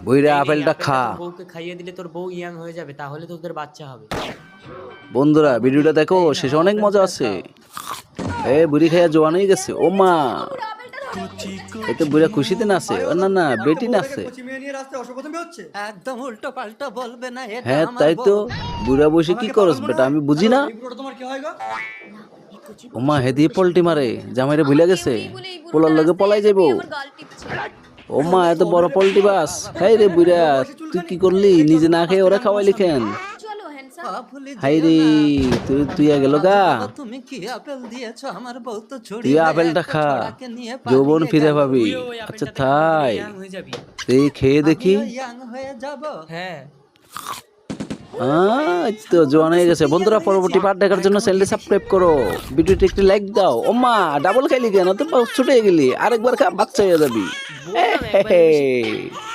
বুইরা এই নে, আপেলটা আপেলটা খা। তোর বউকে খাইয়ে দিলে তোর বউ ইয়াং হয়ে যাবে, তাহলে তোদের বাচ্চা হবে। বন্ধুরা ভিডিওটা দেখো, এই নাও শেষে অনেক মজা আপেলটা আছে। খাও। এ বুড়ি খাইয়া জোয়ান হয়ে গেছে, ও মা। এতে বুড়া খুশিতে নাচে, ও না না বেটি নাচে। একদম উল্টো পাল্টা বলবে না, এটা হ্যাঁ আমার তাই তো, বউ। বুড়া বসে কি করস বেটা, আমি বুঝি না। ও মা হেদি পল্টি মারে, জামাইরে ভুলে গেছে, পোলার লগে পলাই যাইবো। ও মা এত বড় পল্টি বাস, হাই রে বুড়া, তুই কি করলি, নিজে না খেয়ে ওরা খাওয়াইলি কেন? ভুলে হাই যেও রে, না। তুই গেল গা। বাবা, তুমি কি আপেল দিয়েছো আমার বউ তো তুই ছুড়িলে আপেলটা একটা খা, ছড়াকে নিয়ে যৌবন পালিয়ে ফিরে গেল। পাবি। তুইও ওই আচ্ছা আপেলটা থেকে বড় হলে তাই, ইয়াং হয়ে যাবি। তুই খেয়ে দেখি। আমিও ইয়াং হয়ে যাব। হ্যাঁ। এই তো জোয়ান হয়ে গেছে। বন্ধুরা পরবর্তী পার্ট দেখার জন্য চ্যানেলটি সাবস্ক্রাইব করো, ভিডিওটি একটি লাইক দাও। ও মা ডাবল খাইলি কেন, তো ছুটে গেলি, আরেকবার খা বাচ্চা হয়ে যাবি। বললাম একবারে বেশি।